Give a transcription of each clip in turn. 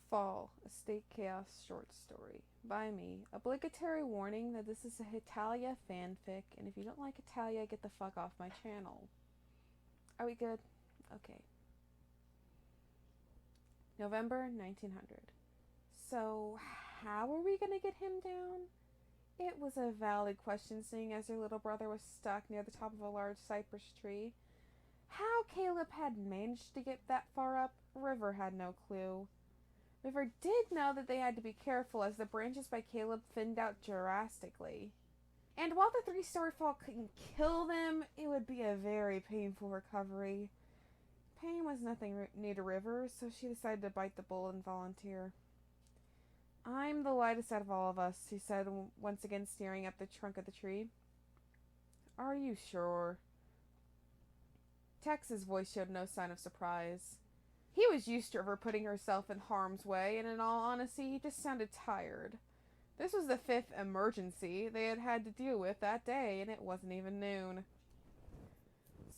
Fall, a State Chaos short story. By me. Obligatory warning that this is a Hitalia fanfic, and if you don't like Hitalia, get the fuck off my channel. Are we good? Okay. November 1900. So, how are we gonna get him down? It was a valid question, seeing as her little brother was stuck near the top of a large cypress tree. How Caleb had managed to get that far up, River had no clue. River did know that they had to be careful as the branches by Caleb thinned out drastically. And while the three-story fall couldn't kill them, it would be a very painful recovery. Pain was nothing new to River, so she decided to bite the bullet and volunteer. I'm the lightest out of all of us, she said, once again staring up the trunk of the tree. Are you sure? Tex's voice showed no sign of surprise. He was used to her putting herself in harm's way, and in all honesty, he just sounded tired. This was the fifth emergency they had had to deal with that day, and it wasn't even noon.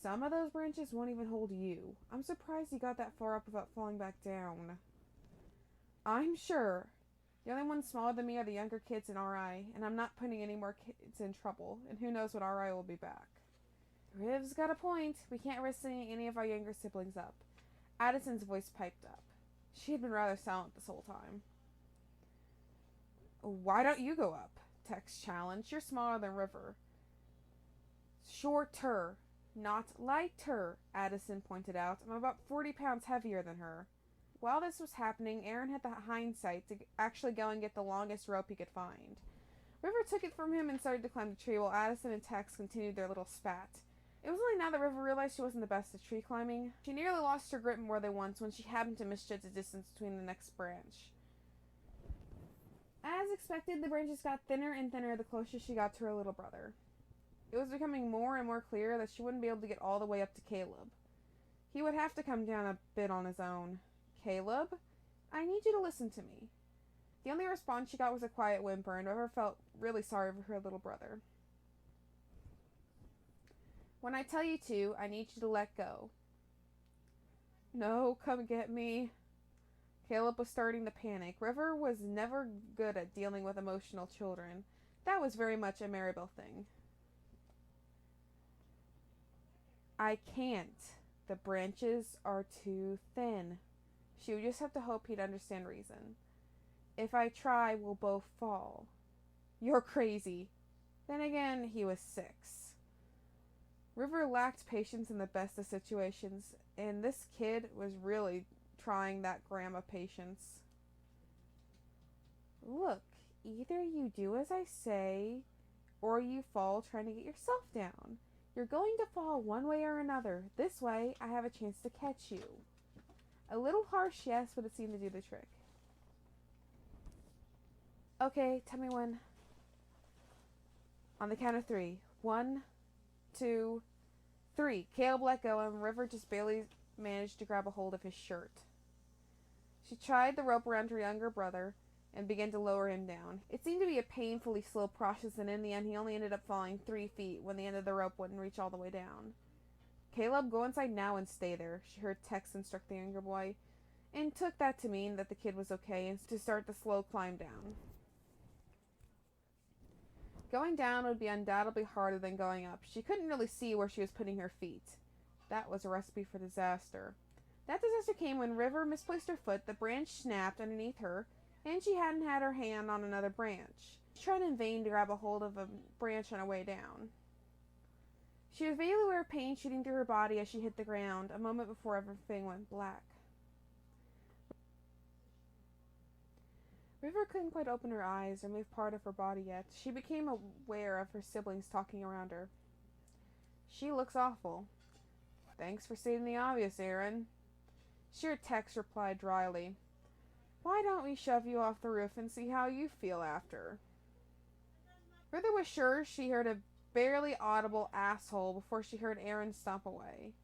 Some of those branches won't even hold you. I'm surprised you got that far up without falling back down. I'm sure. The only ones smaller than me are the younger kids in RI, and I'm not putting any more kids in trouble, and who knows when RI will be back. Riv's got a point. We can't risk sending any of our younger siblings up. Addison's voice piped up. She had been rather silent this whole time. Why don't you go up? Tex challenged. You're smaller than River. Shorter, not lighter, Addison pointed out. I'm about 40 pounds heavier than her. While this was happening, Aaron had the hindsight to actually go and get the longest rope he could find. River took it from him and started to climb the tree while Addison and Tex continued their little spat. It was only now that River realized she wasn't the best at tree climbing. She nearly lost her grip more than once when she happened to misjudge the distance between the next branch. As expected, the branches got thinner and thinner the closer she got to her little brother. It was becoming more and more clear that she wouldn't be able to get all the way up to Caleb. He would have to come down a bit on his own. Caleb, I need you to listen to me. The only response she got was a quiet whimper, and River felt really sorry for her little brother. When I tell you to, I need you to let go. No, come get me. Caleb was starting to panic. River was never good at dealing with emotional children. That was very much a Maribel thing. I can't. The branches are too thin. She would just have to hope he'd understand reason. If I try, we'll both fall. You're crazy. Then again, he was 6. River lacked patience in the best of situations, and this kid was really trying that gram of patience. Look, either you do as I say, or you fall trying to get yourself down. You're going to fall one way or another. This way, I have a chance to catch you. A little harsh, yes, but it seemed to do the trick. Okay, tell me when. On the count of 3. 1, 2, 3. Caleb let go, and River just barely managed to grab a hold of his shirt. She tied the rope around her younger brother and began to lower him down. It seemed to be a painfully slow process, and in the end, he only ended up falling 3 feet when the end of the rope wouldn't reach all the way down. Caleb, go inside now and stay there, she heard Tex instruct the younger boy, and took that to mean that the kid was okay and to start the slow climb down. Going down would be undoubtedly harder than going up. She couldn't really see where she was putting her feet. That was a recipe for disaster. That disaster came when River misplaced her foot, the branch snapped underneath her, and she hadn't had her hand on another branch. She tried in vain to grab a hold of a branch on her way down. She was vaguely aware of pain shooting through her body as she hit the ground, a moment before everything went black. River couldn't quite open her eyes or move part of her body yet. She became aware of her siblings talking around her. She looks awful. Thanks for stating the obvious, Aaron. She heard Tex reply dryly. Why don't we shove you off the roof and see how you feel after? River was sure she heard a barely audible asshole before she heard Aaron stomp away.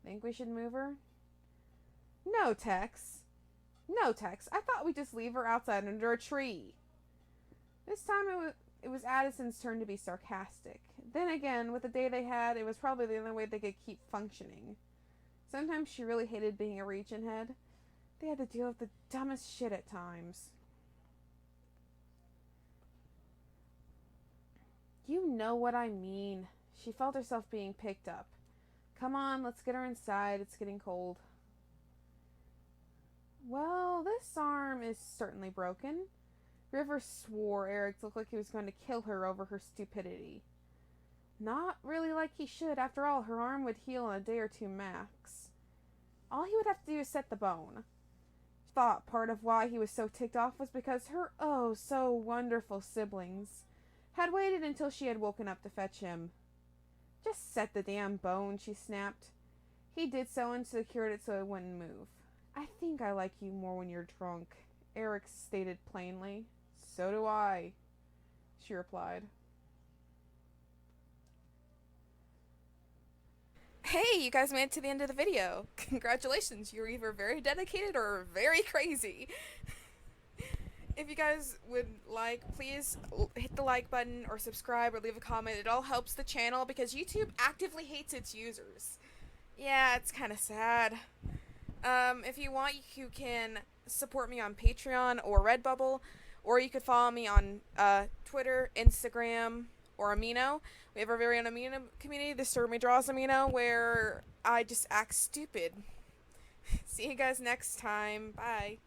Think we should move her? No, Tex. No, Tex. I thought we'd just leave her outside under a tree. This time it was Addison's turn to be sarcastic. Then again, with the day they had, it was probably the only way they could keep functioning. Sometimes she really hated being a region head. They had to deal with the dumbest shit at times. You know what I mean. She felt herself being picked up. Come on, let's get her inside. It's getting cold. Well, this arm is certainly broken. River swore Eric looked like he was going to kill her over her stupidity. Not really like he should. After all, her arm would heal in a day or two max. All he would have to do is set the bone. Thought part of why he was so ticked off was because her oh so wonderful siblings had waited until she had woken up to fetch him. Just set the damn bone, she snapped. He did so and secured it so it wouldn't move. I think I like you more when you're drunk, Eric stated plainly. So do I, she replied. Hey, you guys made it to the end of the video. Congratulations, you're either very dedicated or very crazy. If you guys would like, please hit the like button or subscribe or leave a comment. It all helps the channel because YouTube actively hates its users. Yeah, it's kind of sad. If you want, you can support me on Patreon or Redbubble, or you could follow me on Twitter, Instagram, or Amino. We have our very own Amino community, the Stomi Draws Amino, where I just act stupid. See you guys next time. Bye.